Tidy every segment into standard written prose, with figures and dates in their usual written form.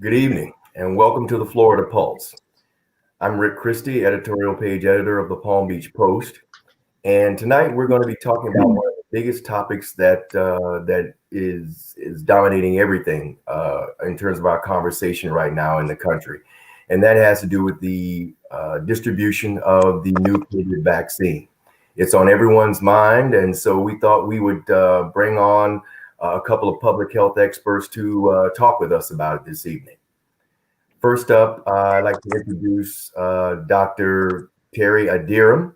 Good evening, and welcome to the Florida Pulse. I'm Rick Christie, editorial page editor of the Palm Beach Post, and tonight we're going to be talking about one of the biggest topics that is dominating everything in terms of our conversation right now in the country, and that has to do with the distribution of the new COVID vaccine. It's on everyone's mind, and so we thought we would bring on a couple of public health experts to talk with us about it this evening. First up, I'd like to introduce Dr. Terry Adiram,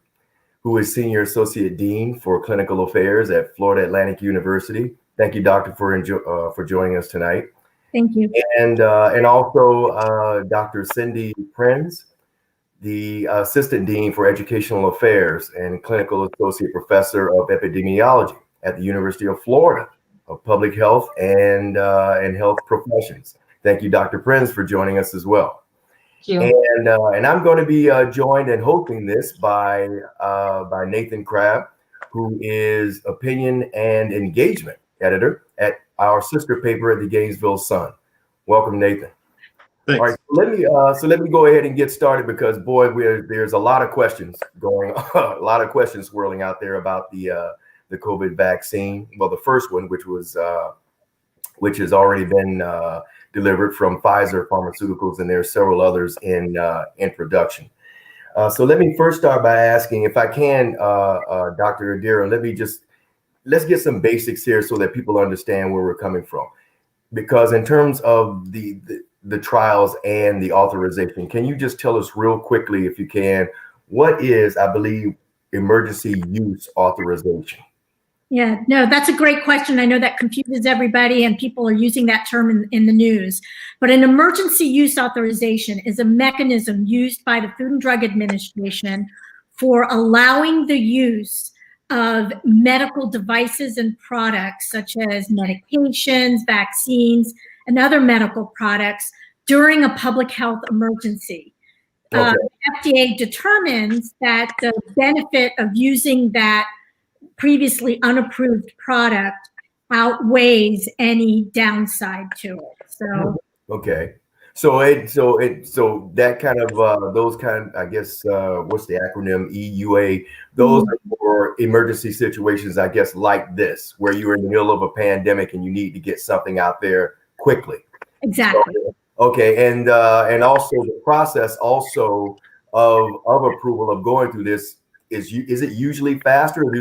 who is Senior Associate Dean for Clinical Affairs at Florida Atlantic University. Thank you, Doctor, for joining us tonight. Thank you. And also Dr. Cindy Prinz, the Assistant Dean for Educational Affairs and Clinical Associate Professor of Epidemiology at the University of Florida of Public Health and Health Professions. Thank you, Dr. Prinz, for joining us as well. Thank you. And I'm going to be joined and hosting this by Nathan Crabb, who is Opinion and Engagement Editor at our sister paper at the Gainesville Sun. Welcome, Nathan. Thanks. All right, so let me go ahead and get started because, boy, there's a lot of questions going on, a lot of questions swirling out there about the COVID vaccine. Well, the first one, which has already been delivered from Pfizer Pharmaceuticals, and there are several others in production. So let me first start by asking, if I can, Dr. Adira, let's get some basics here so that people understand where we're coming from. Because in terms of the trials and the authorization, can you just tell us real quickly, if you can, what is, I believe, emergency use authorization? Yeah, no, that's a great question. I know that confuses everybody and people are using that term in the news. But an emergency use authorization is a mechanism used by the Food and Drug Administration for allowing the use of medical devices and products such as medications, vaccines, and other medical products during a public health emergency. Okay. FDA determines that the benefit of using that previously unapproved product outweighs any downside to it. So okay, so that kind of those kind, I guess, what's the acronym, EUA? Those are for emergency situations, I guess, like this, where you're in the middle of a pandemic and you need to get something out there quickly. Exactly. So, okay, and also the process also of approval of going through this is it usually faster, or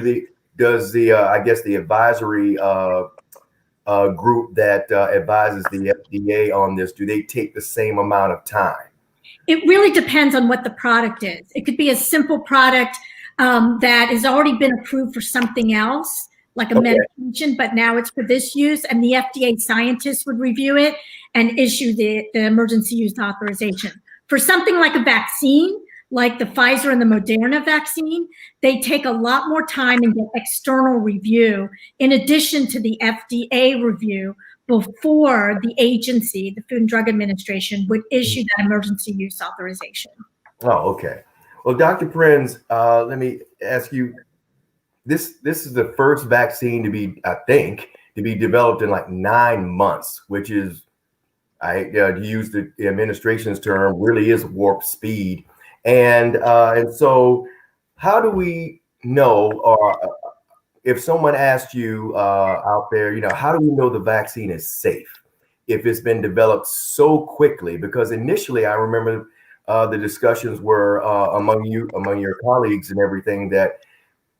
does the I guess the advisory group that advises the FDA on this, do they take the same amount of time? It really depends on what the product is. It could be a simple product that has already been approved for something else, like a medication, but now it's for this use, and the FDA scientists would review it and issue the emergency use authorization. For something like a vaccine, like the Pfizer and the Moderna vaccine, they take a lot more time and get external review in addition to the FDA review before the agency, the Food and Drug Administration, would issue that emergency use authorization. Oh, okay. Well, Dr. Prinz, let me ask you, this is the first vaccine to be developed in like 9 months, which is, to use the administration's term, really is warp speed. And so how do we know, or if someone asked you out there, how do we know the vaccine is safe if it's been developed so quickly? Because initially I remember the discussions were among your colleagues and everything, that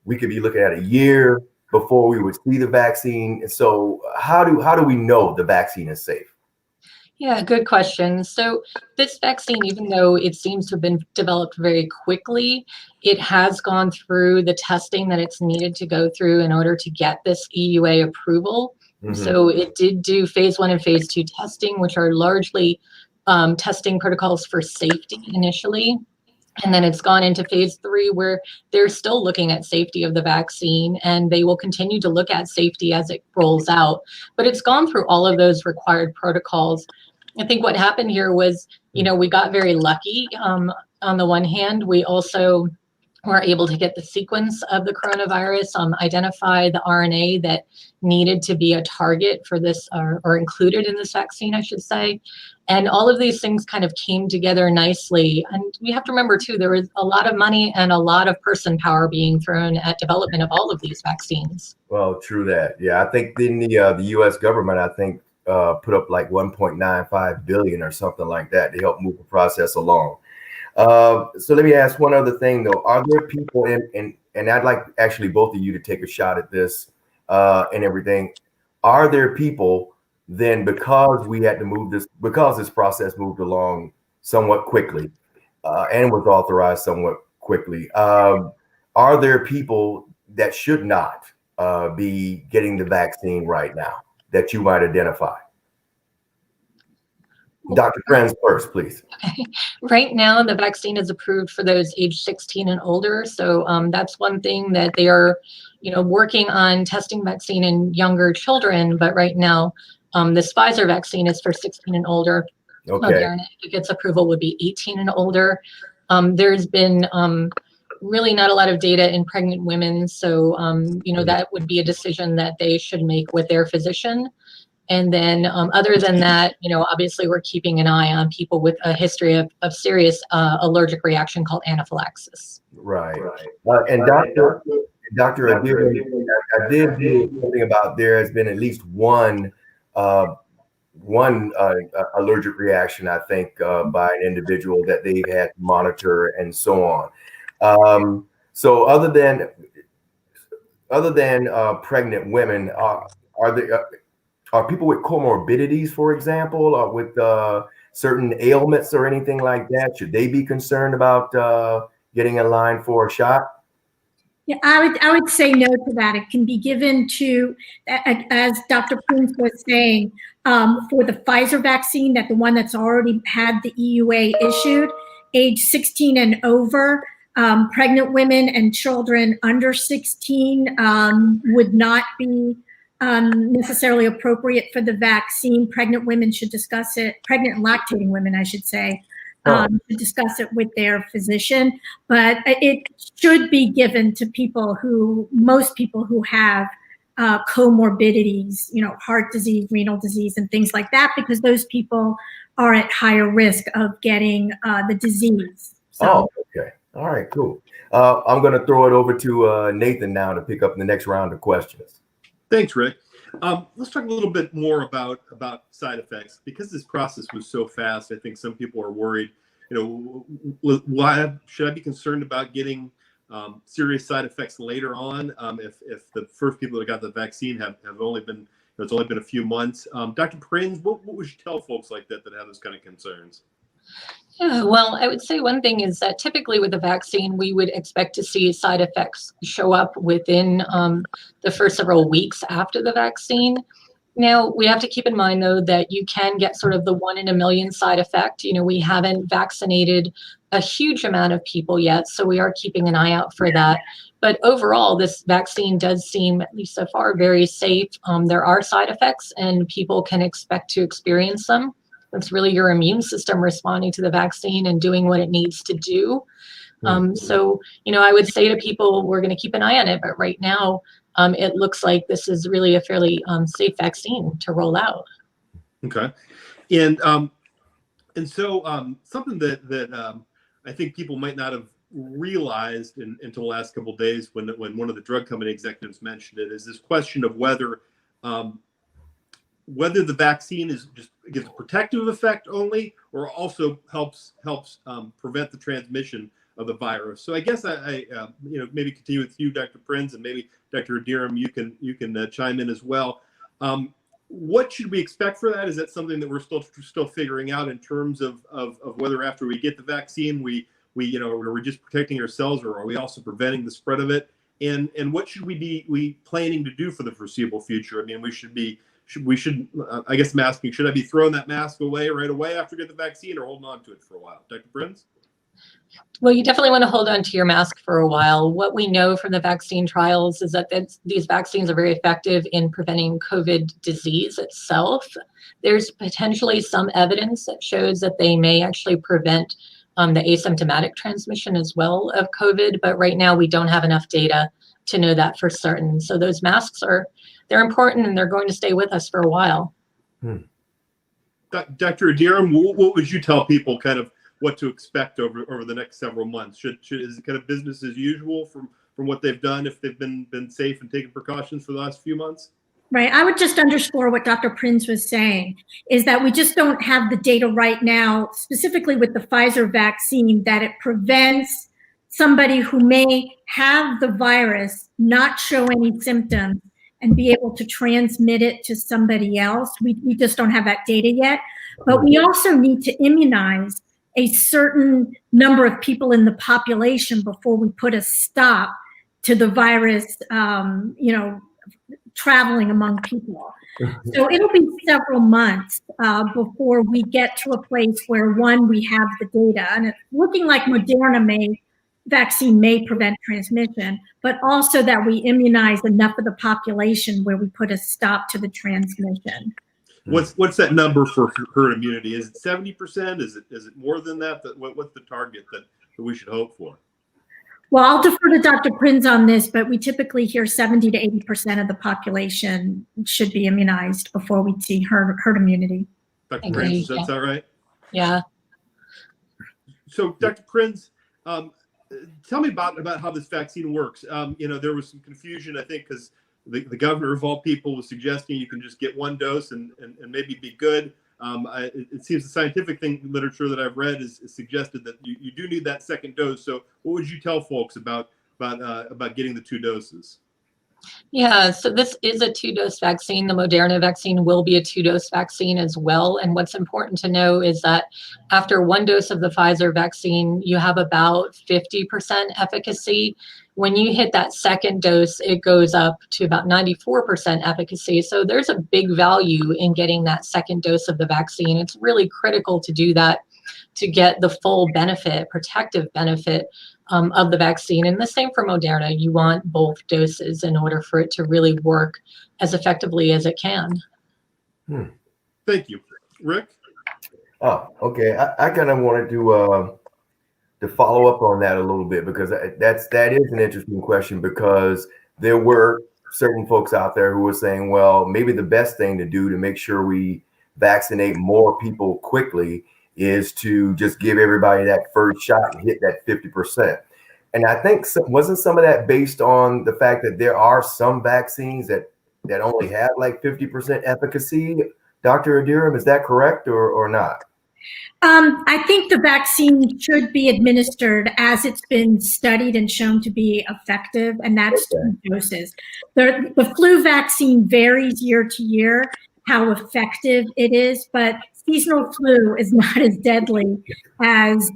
we could be looking at a year before we would see the vaccine. So how do we know the vaccine is safe? Yeah, good question. So this vaccine, even though it seems to have been developed very quickly, it has gone through the testing that it's needed to go through in order to get this EUA approval. Mm-hmm. So it did do phase 1 and phase 2 testing, which are largely testing protocols for safety initially. And then it's gone into phase 3, where they're still looking at safety of the vaccine, and they will continue to look at safety as it rolls out. But it's gone through all of those required protocols. I think what happened here was, we got very lucky. On the one hand, we also were able to get the sequence of the coronavirus, identify the RNA that needed to be a target for this, or included in this vaccine, I should say. And all of these things kind of came together nicely. And we have to remember too, there was a lot of money and a lot of person power being thrown at development of all of these vaccines. Well, true that. Yeah, I think in the U.S. government, I think put up like 1.95 billion or something like that to help move the process along. So let me ask one other thing though. Are there people and I'd like actually both of you to take a shot at this and everything. Are there people then, because we had to move this, because this process moved along somewhat quickly and was authorized somewhat quickly, are there people that should not be getting the vaccine right now that you might identify? Dr. Prinz first, please. Okay. Right now, the vaccine is approved for those age 16 and older. So that's one thing that they are, working on testing vaccine in younger children. But right now, this Pfizer vaccine is for 16 and older. Okay. Moderna, if it gets approval, would be 18 and older. There's been really not a lot of data in pregnant women. So, that would be a decision that they should make with their physician. And then other than that, obviously we're keeping an eye on people with a history of serious allergic reaction called anaphylaxis. Right. And Dr. I did hear something about there has been at least one allergic reaction, I think, by an individual that they've had to monitor and so on. So other than pregnant women, are people with comorbidities, for example, or with certain ailments or anything like that? Should they be concerned about getting in line for a shot? Yeah, I would say no to that. It can be given to, as Dr. Prinz was saying, for the Pfizer vaccine, that the one that's already had the EUA issued, age 16 and over, pregnant women and children under 16 would not be necessarily appropriate for the vaccine. Pregnant women should discuss it, pregnant and lactating women, I should say, should discuss it with their physician. But it should be given to most people who have comorbidities, heart disease, renal disease, and things like that, because those people are at higher risk of getting the disease. So. Oh, okay. All right, cool. I'm going to throw it over to Nathan now to pick up the next round of questions. Thanks, Rick. Let's talk a little bit more about side effects. Because this process was so fast, I think some people are worried. Why should I be concerned about getting serious side effects later on if the first people that got the vaccine have only been it's only been a few months? Dr. Prinz, what would you tell folks like that have those kind of concerns? Yeah, well, I would say one thing is that typically with a vaccine, we would expect to see side effects show up within the first several weeks after the vaccine. Now, we have to keep in mind, though, that you can get sort of the 1 in a million side effect. We haven't vaccinated a huge amount of people yet, so we are keeping an eye out for that. But overall, this vaccine does seem, at least so far, very safe. There are side effects, and people can expect to experience them. It's really your immune system responding to the vaccine and doing what it needs to do. So, I would say to people, we're going to keep an eye on it. But right now, it looks like this is really a fairly safe vaccine to roll out. Okay. And so something that I think people might not have realized until the last couple of days when one of the drug company executives mentioned it is this question of whether the vaccine gives a protective effect only, or also helps prevent the transmission of the virus. So I guess I maybe continue with you, Dr. Prinz, and maybe Dr. Adirham, you can chime in as well. What should we expect for that? Is that something that we're still figuring out in terms of whether after we get the vaccine are we just protecting ourselves, or are we also preventing the spread of it? And what should we be planning to do for the foreseeable future? I mean, I guess I'm asking, should I be throwing that mask away right away after I get the vaccine, or holding on to it for a while? Dr. Prinz? Well, you definitely want to hold on to your mask for a while. What we know from the vaccine trials is that these vaccines are very effective in preventing COVID disease itself. There's potentially some evidence that shows that they may actually prevent the asymptomatic transmission as well of COVID. But right now we don't have enough data to know that for certain. So those masks they're important, and they're going to stay with us for a while. Dr. Adirham, what would you tell people kind of what to expect over the next several months? Is it kind of business as usual from what they've done if they've been safe and taken precautions for the last few months? Right. I would just underscore what Dr. Prinz was saying, is that we just don't have the data right now, specifically with the Pfizer vaccine, that it prevents somebody who may have the virus, not show any symptoms, and be able to transmit it to somebody else. We just don't have that data yet. But we also need to immunize a certain number of people in the population before we put a stop to the virus, traveling among people. So it'll be several months before we get to a place where, one, we have the data, and it's looking like Moderna vaccine may prevent transmission, but also that we immunize enough of the population where we put a stop to the transmission. What's that number for herd immunity? Is it 70%? Is it more than that? What's the target that we should hope for? Well, I'll defer to Dr. Prinz on this, but we typically hear 70 to 80% of the population should be immunized before we see herd immunity. Dr. Prinz, is that right? Yeah. So, Dr. Prinz, tell me about how this vaccine works. There was some confusion, I think, because the governor of all people was suggesting you can just get one dose and maybe be good. It seems the scientific literature that I've read is suggested that you do need that second dose. So what would you tell folks about getting the 2 doses? Yeah, so this is a 2-dose vaccine. The Moderna vaccine will be a 2-dose vaccine as well. And what's important to know is that after 1 dose of the Pfizer vaccine, you have about 50% efficacy. When you hit that second dose, it goes up to about 94% efficacy. So there's a big value in getting that second dose of the vaccine. It's really critical to do that to get the full benefit, protective benefit of the vaccine. And the same for Moderna. You want both doses in order for it to really work as effectively as it can. Thank you. Rick? Oh, okay. I kind of wanted to follow up on that a little bit, because that is an interesting question, because there were certain folks out there who were saying, well, maybe the best thing to do to make sure we vaccinate more people quickly is to just give everybody that first shot and hit that 50%. And I think wasn't some of that based on the fact that there are some vaccines that only have like 50% efficacy? Dr. Adirham, is that correct or not? I think the vaccine should be administered as it's been studied and shown to be effective, and that's 2 doses. The flu vaccine varies year to year how effective it is, but seasonal flu is not as deadly as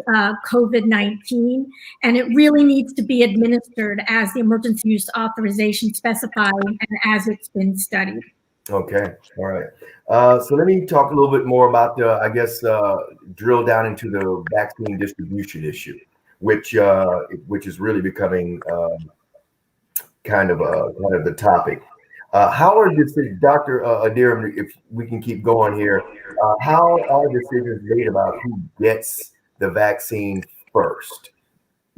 COVID-19, and it really needs to be administered as the emergency use authorization specifies and as it's been studied. Okay, all right. So let me talk a little bit more about drill down into the vaccine distribution issue, which is really becoming kind of the topic. How are decisions, Dr. Adirham, if we can keep going here, how are decisions made about who gets the vaccine first?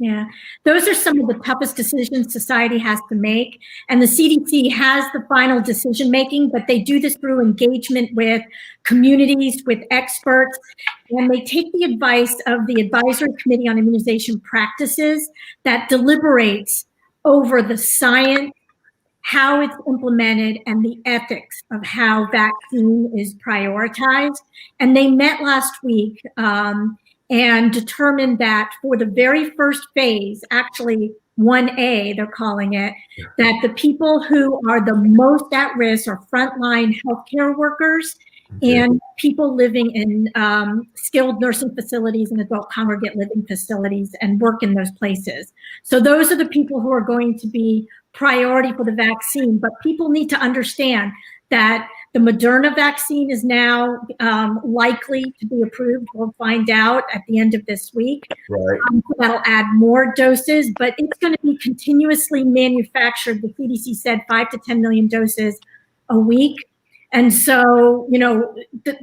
Yeah, those are some of the toughest decisions society has to make. And the CDC has the final decision making, but they do this through engagement with communities, with experts, and they take the advice of the Advisory Committee on Immunization Practices that deliberates over the science, how it's implemented, and the ethics of how vaccine is prioritized. And they met last week and determined that for the very first phase, actually 1A, they're calling it, that the people who are the most at risk are frontline healthcare workers and people living in skilled nursing facilities and adult congregate living facilities and work in those places. So those are the people who are going to be priority for the vaccine, but people need to understand that the Moderna vaccine is now likely to be approved. We'll find out at the end of this week. Right. That'll add more doses, but it's going to be continuously manufactured. The CDC said 5 to 10 million doses a week. And so,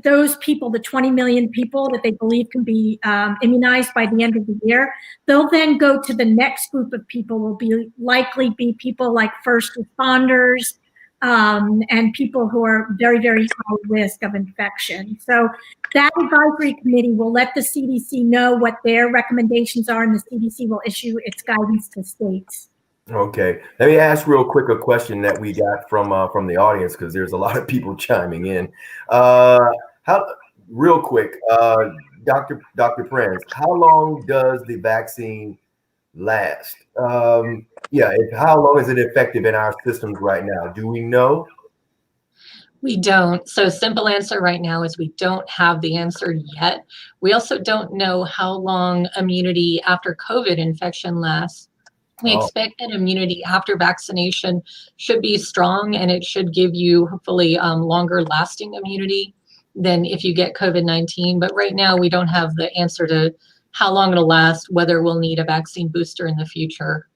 those people, the 20 million people that they believe can be immunized by the end of the year, they'll then go to the next group of people will likely be people like first responders and people who are very, very high risk of infection. So that advisory committee will let the CDC know what their recommendations are, and the CDC will issue its guidance to states. Okay, let me ask real quick a question that we got from the audience, because there's a lot of people chiming in. Real quick, Dr. Prince, how long does the vaccine last? How long is it effective in our systems right now? Do we know? We don't. So simple answer right now is we don't have the answer yet. We also don't know how long immunity after COVID infection lasts. We expect that immunity after vaccination should be strong, and it should give you hopefully longer lasting immunity than if you get COVID-19. But right now we don't have the answer to how long it'll last, whether we'll need a vaccine booster in the future.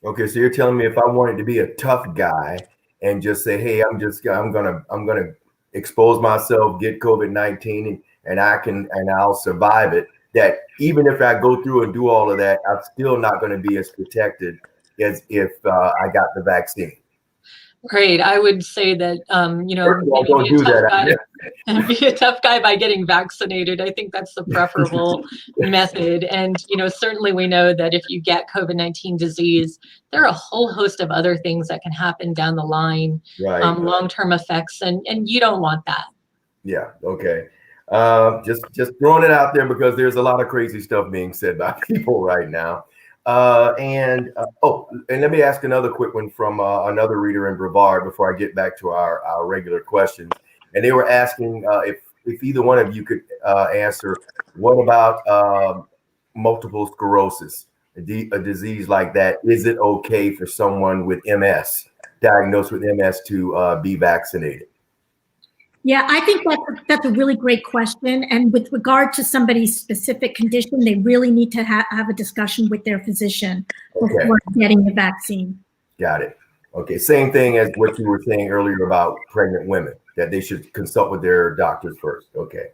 Okay, so you're telling me if I wanted to be a tough guy and just say, hey, I'm gonna expose myself, get COVID-19, and I'll survive it, that even if I go through and do all of that, I'm still not going to be as protected as if I got the vaccine. Right. I would say that, be a tough guy by getting vaccinated. I think that's the preferable method. And, certainly we know that if you get COVID-19 disease, there are a whole host of other things that can happen down the line, long-term effects, and you don't want that. Yeah. Okay. Just throwing it out there because there's a lot of crazy stuff being said by people right now. And let me ask another quick one from another reader in Brevard before I get back to our regular questions. And they were asking if either one of you could answer, what about multiple sclerosis, a disease like that? Is it okay for someone with MS, diagnosed with MS, to be vaccinated? Yeah, I think that's a really great question. And with regard to somebody's specific condition, they really need to have a discussion with their physician before getting the vaccine. Got it. Okay, same thing as what you were saying earlier about pregnant women, that they should consult with their doctors first. Okay.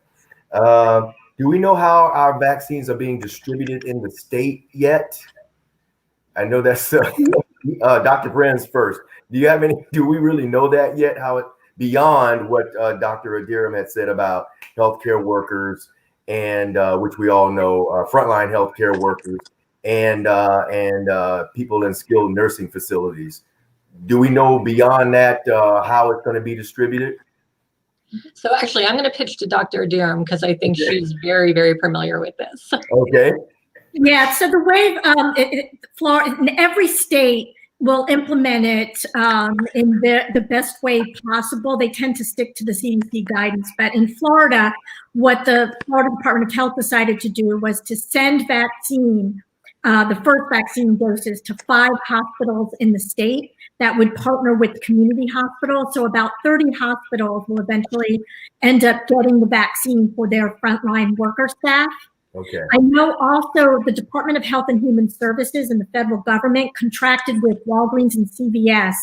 Do we know how our vaccines are being distributed in the state yet? I know that's Dr. Brands first. Do we really know that yet? Beyond what Dr. Adiram had said about healthcare workers and which we all know frontline healthcare workers and people in skilled nursing facilities. Do we know beyond that how it's going to be distributed? So actually, I'm going to pitch to Dr. Adiram because I think she's very, very familiar with this. Okay. Yeah. So the way Florida, in every state, will implement it in the best way possible. They tend to stick to the CDC guidance. But in Florida, what the Florida Department of Health decided to do was to send the first vaccine doses to 5 hospitals in the state that would partner with community hospitals. So about 30 hospitals will eventually end up getting the vaccine for their frontline worker staff. Okay. I know also the Department of Health and Human Services and the federal government contracted with Walgreens and CVS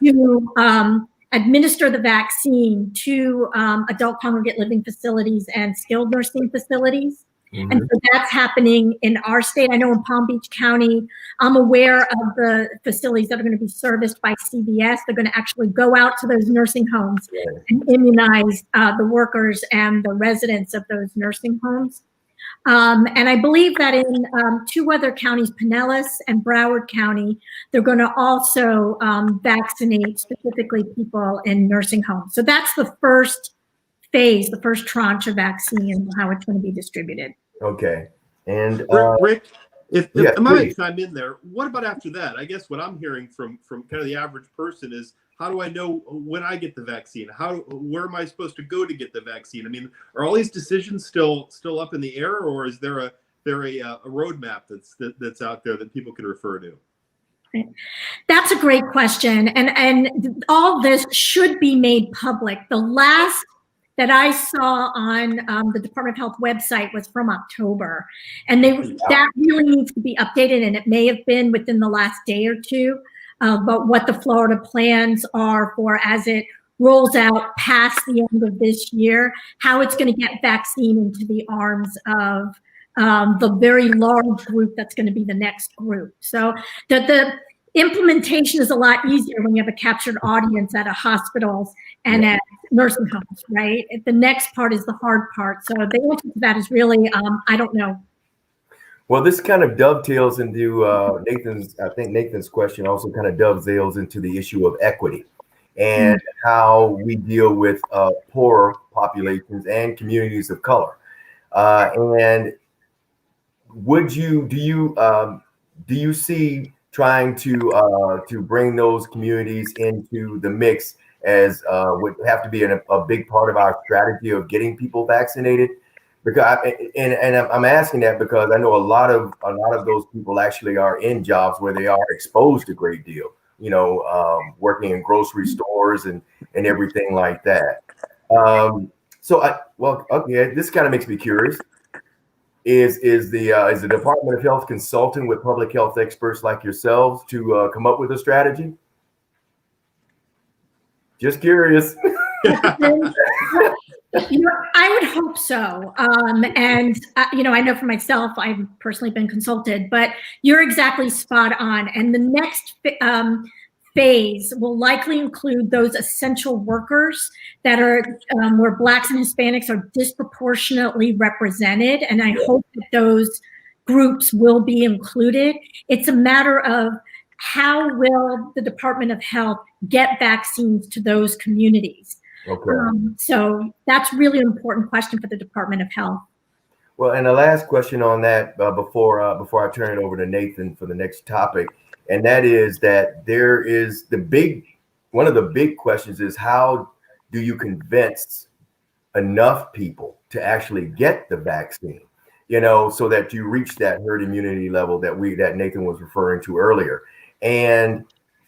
to administer the vaccine to adult congregate living facilities and skilled nursing facilities. Mm-hmm. And so that's happening in our state. I know in Palm Beach County, I'm aware of the facilities that are going to be serviced by CVS. They're going to actually go out to those nursing homes and immunize the workers and the residents of those nursing homes. And I believe that in 2 other counties, Pinellas and Broward County, they're going to also vaccinate specifically people in nursing homes. So that's the first phase, the first tranche of vaccine and how it's going to be distributed. Okay. And Rick, if I might chime in there, what about after that? I guess what I'm hearing from kind of the average person is, how do I know when I get the vaccine? Where am I supposed to go to get the vaccine? I mean, are all these decisions still up in the air, or is there a roadmap that's out there that people can refer to? That's a great question, and all this should be made public. The last that I saw on the Department of Health website was from October, and that really needs to be updated, and it may have been within the last day or two. But what the Florida plans are for as it rolls out past the end of this year, how it's going to get vaccine into the arms of the very large group that's going to be the next group. So the implementation is a lot easier when you have a captured audience at a hospitals and at nursing homes, right? The next part is the hard part. So the answer to that is really, I don't know. Well, this kind of dovetails into Nathan's question also kind of dovetails into the issue of equity and how we deal with poor populations and communities of color. And do you see trying to bring those communities into the mix as would have to be a big part of our strategy of getting people vaccinated? Because I'm asking that because I know a lot of those people actually are in jobs where they are exposed a great deal, working in grocery stores and everything like that. This kind of makes me curious. Is the Department of Health consulting with public health experts like yourselves to come up with a strategy? Just curious. I would hope so. I know for myself, I've personally been consulted, but you're exactly spot on. And the next phase will likely include those essential workers that are where Blacks and Hispanics are disproportionately represented. And I hope that those groups will be included. It's a matter of how will the Department of Health get vaccines to those communities. Okay. So that's really an important question for the Department of Health. Well, and the last question on that before I turn it over to Nathan for the next topic, and that is that there is one of the big questions is how do you convince enough people to actually get the vaccine, so that you reach that herd immunity level that Nathan was referring to earlier. And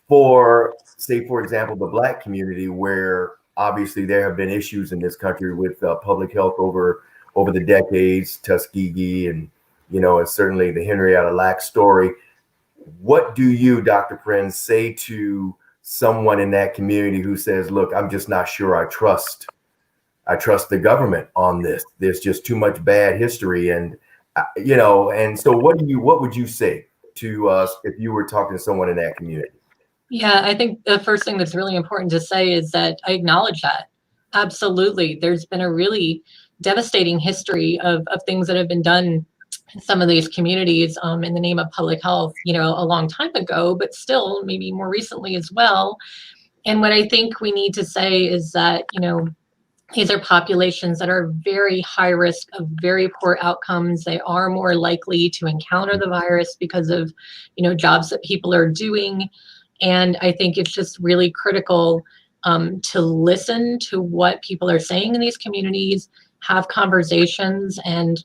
for example, the Black community, where obviously there have been issues in this country with public health over the decades, Tuskegee and certainly the Henrietta Lacks story. What do you, Dr. Prinz, say to someone in that community who says, look, I'm just not sure I trust the government on this. There's just too much bad history. And, and so what would you say to us if you were talking to someone in that community? Yeah, I think the first thing that's really important to say is that I acknowledge that. Absolutely. There's been a really devastating history of things that have been done in some of these communities in the name of public health, a long time ago, but still maybe more recently as well. And what I think we need to say is that, these are populations that are very high risk of very poor outcomes. They are more likely to encounter the virus because of, jobs that people are doing. And I think it's just really critical to listen to what people are saying in these communities, have conversations, and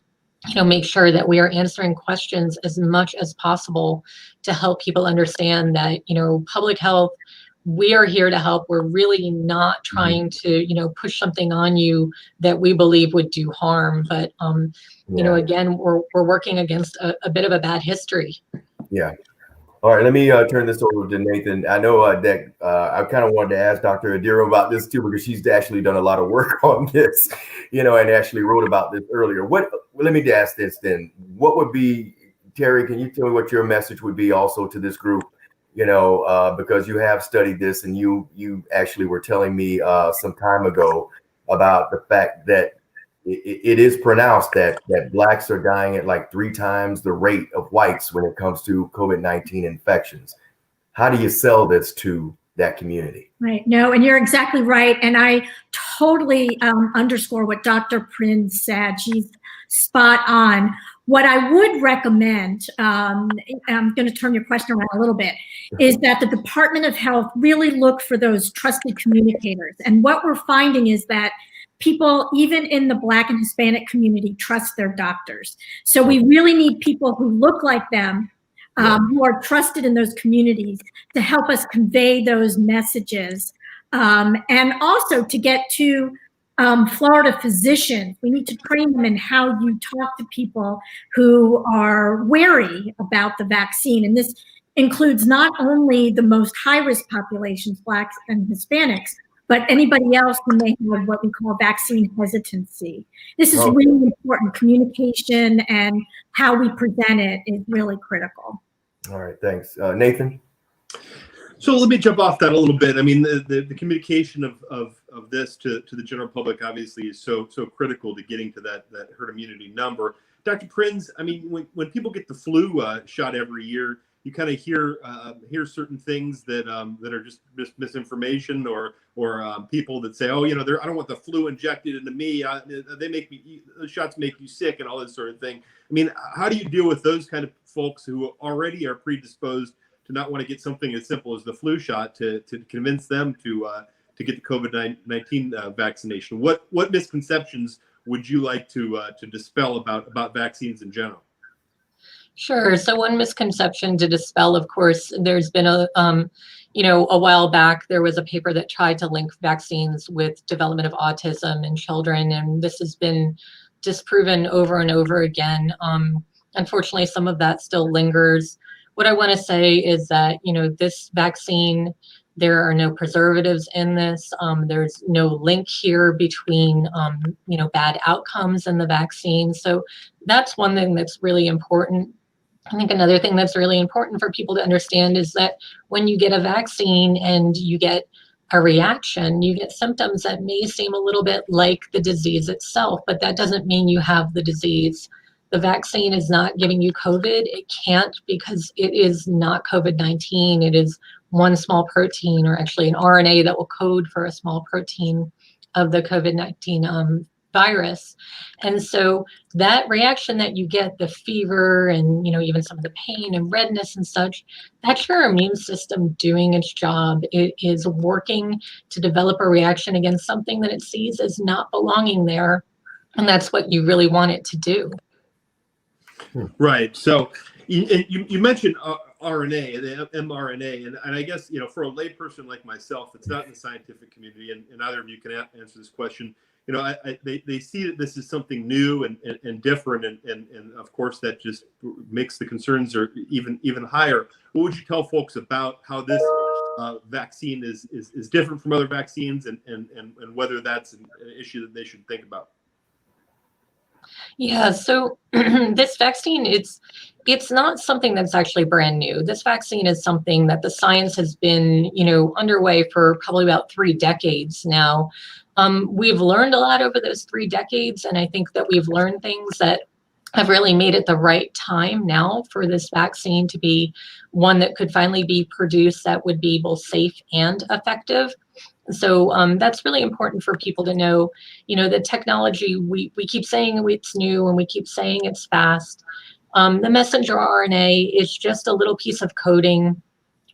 make sure that we are answering questions as much as possible to help people understand that public health, we are here to help. We're really not trying to push something on you that we believe would do harm. But again, we're working against a bit of a bad history. Yeah. All right, let me turn this over to Nathan. I know that I kind of wanted to ask Dr. Adira about this too, because she's actually done a lot of work on this, and actually wrote about this earlier. Let me ask this then. What would be, Terry, can you tell me what your message would be also to this group? Because you have studied this and you actually were telling me some time ago about the fact that it is pronounced that Blacks are dying at like 3 times the rate of whites when it comes to COVID-19 infections. How do you sell this to that community? Right. No, and you're exactly right. And I totally underscore what Dr. Prinz said. She's spot on. What I would recommend, I'm going to turn your question around a little bit, is that the Department of Health really look for those trusted communicators. And what we're finding is that people, even in the Black and Hispanic community, trust their doctors. So we really need people who look like them, who are trusted in those communities, to help us convey those messages. And also to get to Florida physicians, we need to train them in how you talk to people who are wary about the vaccine. And this includes not only the most high-risk populations, Blacks and Hispanics, but anybody else who may have what we call vaccine hesitancy. This is Okay. really important. Communication and how we present it is really critical. All right, thanks. Nathan? So let me jump off that a little bit. I mean, the communication of this to the general public obviously is so critical to getting to that herd immunity number. Dr. Prinz, I mean, when people get the flu shot every year, you kind of hear certain things that are just misinformation, or people that say, oh, I don't want the flu injected into me. The shots make you sick and all this sort of thing. I mean, how do you deal with those kind of folks who already are predisposed to not want to get something as simple as the flu shot to convince them to get the COVID-19 vaccination? What misconceptions would you like to dispel about vaccines in general? Sure. So one misconception to dispel, of course, there's been a while back, there was a paper that tried to link vaccines with development of autism in children, and this has been disproven over and over again. Unfortunately, some of that still lingers. What I want to say is that, this vaccine, there are no preservatives in this. There's no link here between, bad outcomes in the vaccine. So that's one thing that's really important. I think another thing that's really important for people to understand is that when you get a vaccine and you get a reaction, you get symptoms that may seem a little bit like the disease itself, but that doesn't mean you have the disease. The vaccine is not giving you COVID. It can't, because it is not COVID-19. It is one small protein, or actually an RNA that will code for a small protein of the COVID-19 virus. And so that reaction that you get, the fever and, even some of the pain and redness and such, that's your immune system doing its job. It is working to develop a reaction against something that it sees as not belonging there. And that's what you really want it to do. Right. So you mentioned RNA, the mRNA, and I guess, for a layperson like myself that's not in the scientific community, and either of you can answer this question, they see that this is something new and different, and of course that just makes the concerns are even higher. What would you tell folks about how this vaccine is different from other vaccines, and whether that's an issue that they should think about? Yeah, so this vaccine, it's not something that's actually brand new. This vaccine is something that the science has been, underway for probably about 3 decades now. We've learned a lot over those 3 decades, and I think that we've learned things that have really made it the right time now for this vaccine to be one that could finally be produced that would be both safe and effective. So that's really important for people to know. The technology, we keep saying it's new and we keep saying it's fast. The messenger RNA is just a little piece of coding.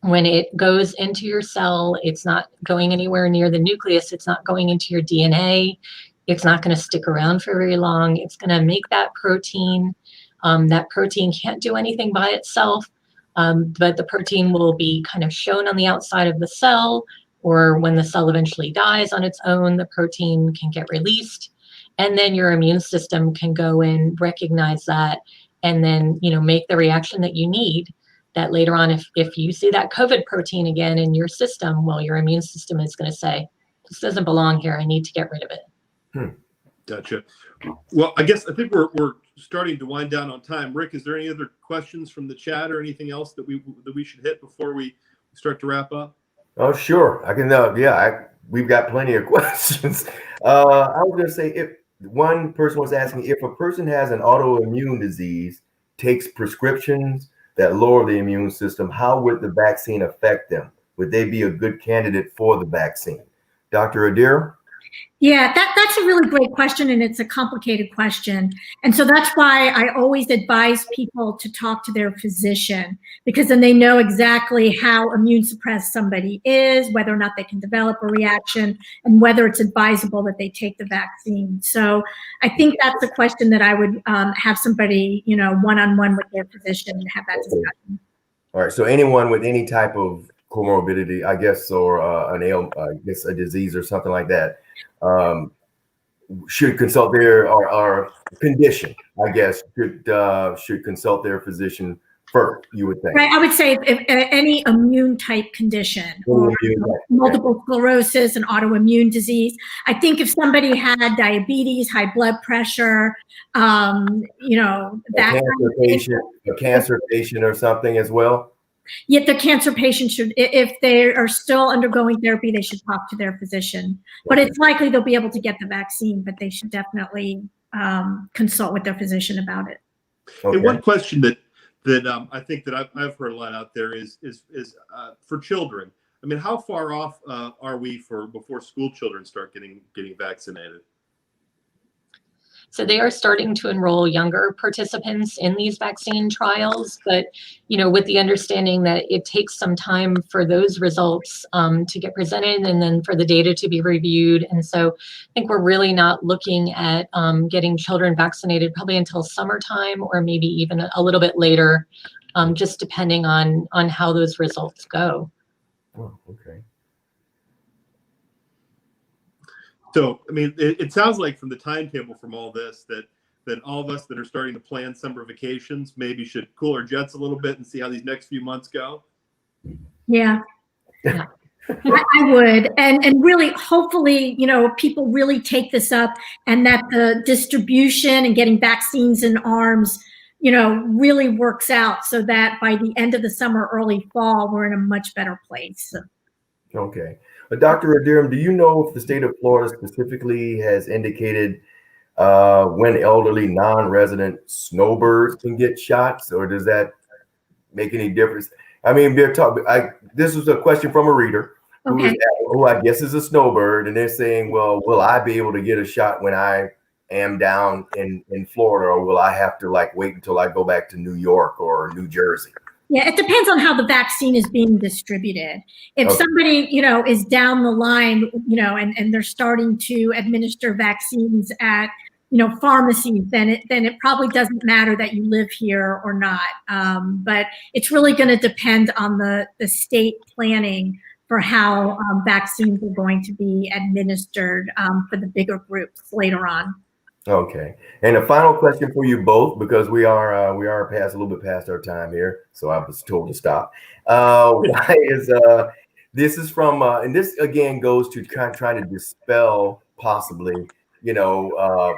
When it goes into your cell, it's not going anywhere near the nucleus. It's not going into your DNA. It's not going to stick around for very long. It's going to make that protein. That protein can't do anything by itself, but the protein will be kind of shown on the outside of the cell, or when the cell eventually dies on its own, the protein can get released. And then your immune system can go in, recognize that, and then, make the reaction that you need. That later on, if you see that COVID protein again in your system, well, your immune system is going to say, this doesn't belong here. I need to get rid of it. Gotcha. Well, I think we're starting to wind down on time. Rick, is there any other questions from the chat or anything else that we should hit before we start to wrap up? Oh, sure. I can. We've got plenty of questions. I was going to say, if one person was asking, if a person has an autoimmune disease, takes prescriptions that lower the immune system, how would the vaccine affect them? Would they be a good candidate for the vaccine? Dr. Adair? Yeah, that's a really great question, and it's a complicated question. And so that's why I always advise people to talk to their physician, because then they know exactly how immune suppressed somebody is, whether or not they can develop a reaction, and whether it's advisable that they take the vaccine. So I think that's a question that I would have somebody, one-on-one with their physician and have that discussion. All right. So anyone with any type of comorbidity, I guess, or a disease or something like that, should consult their or condition, I guess, should consult their physician first, you would think. Right. I would say if any immune type condition or multiple sclerosis and autoimmune disease. I think if somebody had diabetes, high blood pressure, you know, that a cancer patient or something as well. Yet the cancer patient should, if they are still undergoing therapy, they should talk to their physician. But it's likely they'll be able to get the vaccine, but they should definitely consult with their physician about it. Okay. And one question that I think that I've heard a lot out there is for children. I mean, how far off are we before school children start getting vaccinated? So they are starting to enroll younger participants in these vaccine trials, but you know, with the understanding that it takes some time for those results to get presented and then for the data to be reviewed. And so I think we're really not looking at getting children vaccinated probably until summertime or maybe even a little bit later, just depending on how those results go. Oh, okay. So, I mean, it sounds like from the timetable from all this that all of us that are starting to plan summer vacations maybe should cool our jets a little bit and see how these next few months go. Yeah. I would. And really, hopefully, you know, people really take this up and that the distribution and getting vaccines in arms, you know, really works out so that by the end of the summer, early fall, we're in a much better place. Okay. Dr. Adirham, do you know if the state of Florida specifically has indicated when elderly non-resident snowbirds can get shots, or does that make any difference? I mean, this was a question from a reader who I guess is a snowbird, and they're saying, well, will I be able to get a shot when I am down in Florida, or will I have to like wait until I go back to New York or New Jersey? Yeah, it depends on how the vaccine is being distributed. If somebody, you know, is down the line, you know, and they're starting to administer vaccines at, you know, pharmacies, then it probably doesn't matter that you live here or not. But it's really going to depend on the state planning for how vaccines are going to be administered for the bigger groups later on. Okay. And a final question for you both, because we are past a little bit past our time here, so I was told to stop. Why is this is from and this again goes to trying to dispel possibly, you know,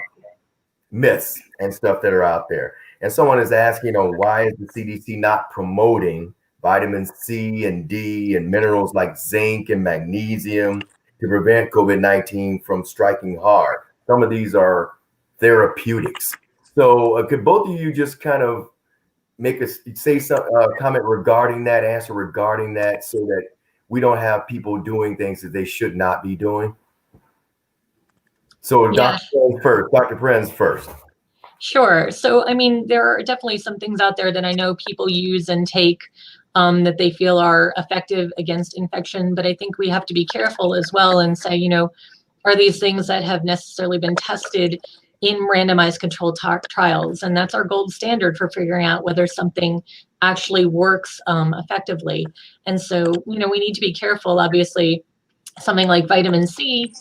myths and stuff that are out there. And someone is asking, you know, why is the CDC not promoting vitamin C and D and minerals like zinc and magnesium to prevent COVID-19 from striking hard? Some of these are therapeutics. So could both of you just kind of say some comment regarding that, answer regarding that, so that we don't have people doing things that they should not be doing? So Yeah. Dr. Prenz first. Sure. So, I mean, there are definitely some things out there that I know people use and take that they feel are effective against infection, but I think we have to be careful as well and say, you know, are these things that have necessarily been tested in randomized controlled trials? And that's our gold standard for figuring out whether something actually works effectively. And so, you know, we need to be careful. Obviously, something like vitamin C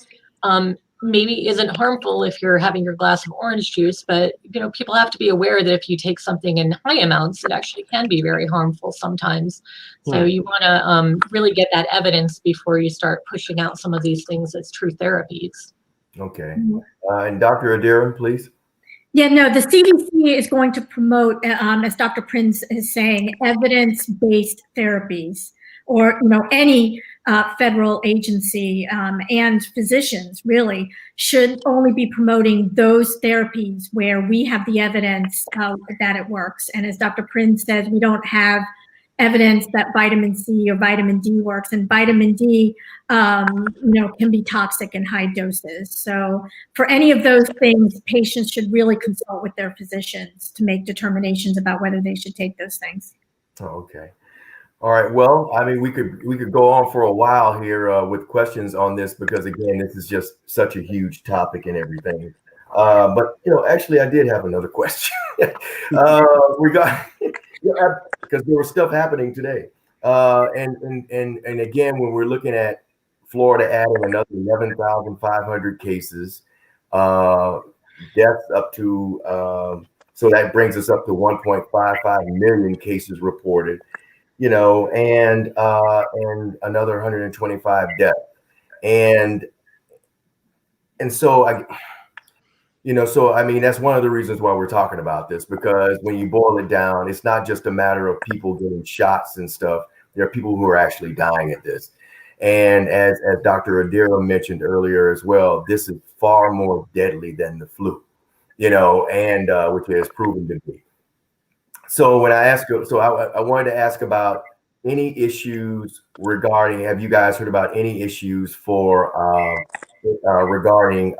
maybe isn't harmful if you're having your glass of orange juice, but, you know, people have to be aware that if you take something in high amounts, it actually can be very harmful sometimes. So you want to really get that evidence before you start pushing out some of these things as true therapies. Okay. And Dr. Adirham, please. Yeah, no, the CDC is going to promote, as Dr. Prinz is saying, evidence-based therapies, or, you know, any federal agency and physicians really should only be promoting those therapies where we have the evidence that it works. And as Dr. Prinz says, we don't have evidence that vitamin C or vitamin D works, and vitamin D, you know, can be toxic in high doses. So for any of those things, patients should really consult with their physicians to make determinations about whether they should take those things. Oh, okay. All right. Well, I mean, we could go on for a while here with questions on this, because again, this is just such a huge topic and everything. But you know, actually, I did have another question. Because there was stuff happening today, and again, when we're looking at Florida adding another 11,500 cases, deaths up to So that brings us up to 1.55 million cases reported, and another 125 deaths. And so I mean, that's one of the reasons why we're talking about this, because when you boil it down, it's not just a matter of people getting shots and stuff. There are people who are actually dying at this. And as Dr. Adira mentioned earlier as well, this is far more deadly than the flu, and which it has proven to be. So when I wanted to ask about any issues regarding, have you guys heard about any issues regarding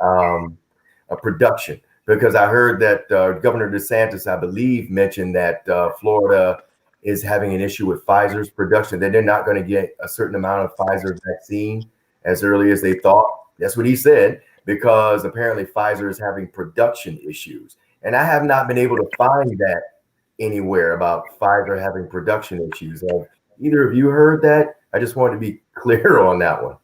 production? Because I heard that Governor DeSantis, I believe, mentioned that Florida is having an issue with Pfizer's production, that they're not going to get a certain amount of Pfizer vaccine as early as they thought. That's what he said, because apparently Pfizer is having production issues. And I have not been able to find that anywhere about Pfizer having production issues. Have either of you heard that? I just wanted to be clear on that one.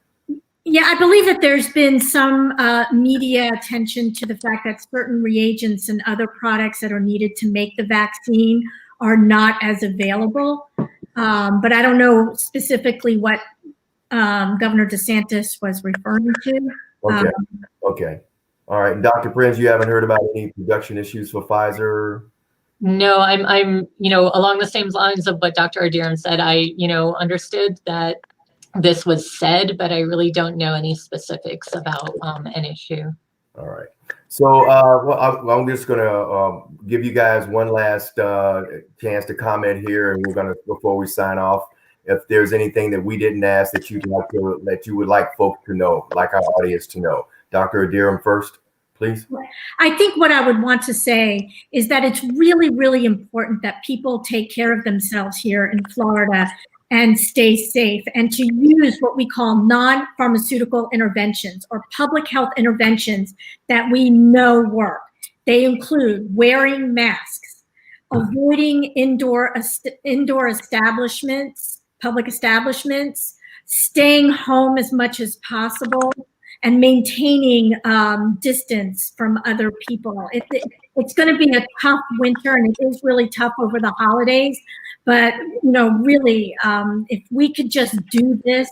Yeah, I believe that there's been some media attention to the fact that certain reagents and other products that are needed to make the vaccine are not as available. But I don't know specifically what Governor DeSantis was referring to. Okay. All right. And Dr. Prinz, you haven't heard about any production issues for Pfizer? No, I'm along the same lines of what Dr. Adiram said. I, understood that this was said, but I really don't know any specifics about an issue. All right. So, I'm just going to give you guys one last chance to comment here, and we're going to, before we sign off, if there's anything that we didn't ask that you would like folks to know, like our audience to know. Dr. Adiram first, please. I think what I would want to say is that it's really, really important that people take care of themselves here in Florida and stay safe, and to use what we call non-pharmaceutical interventions or public health interventions that we know work. They include wearing masks, avoiding indoor establishments, public establishments, staying home as much as possible, and maintaining distance from other people. It's going to be a tough winter, and it is really tough over the holidays. But, really, if we could just do this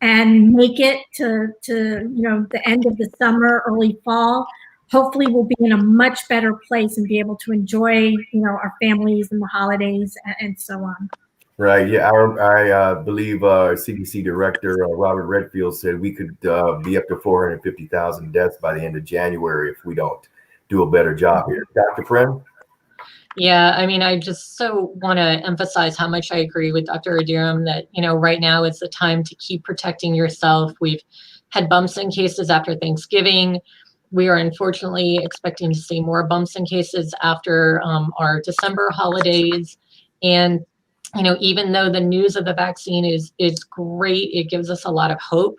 and make it to the end of the summer, early fall, hopefully we'll be in a much better place and be able to enjoy, our families and the holidays and so on. Right. Yeah. I believe CDC Director Robert Redfield said we could be up to 450,000 deaths by the end of January if we don't do a better job here. Dr. Friend? Yeah, I mean, I just so want to emphasize how much I agree with Dr. Adiram that, right now is the time to keep protecting yourself. We've had bumps in cases after Thanksgiving. We are unfortunately expecting to see more bumps in cases after our December holidays. And, even though the news of the vaccine is great, it gives us a lot of hope,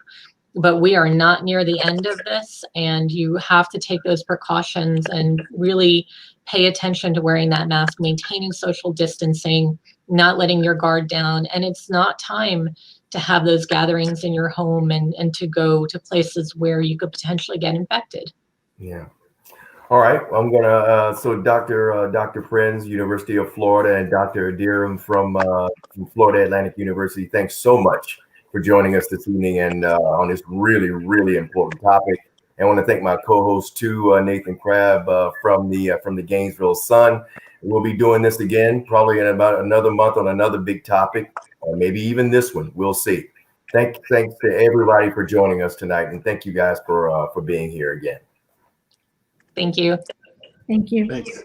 but we are not near the end of this. And you have to take those precautions and really pay attention to wearing that mask, maintaining social distancing, not letting your guard down. And it's not time to have those gatherings in your home and to go to places where you could potentially get infected. Yeah. All right. I'm going to, so Dr. Friends, University of Florida, and Dr. Adiram from Florida Atlantic University, thanks so much for joining us this evening and on this really, really important topic. I want to thank my co-host too, Nathan Crabb from the Gainesville Sun. We'll be doing this again, probably in about another month on another big topic, or maybe even this one. We'll see. Thanks to everybody for joining us tonight, and thank you guys for being here again. Thank you. Thank you. Thanks.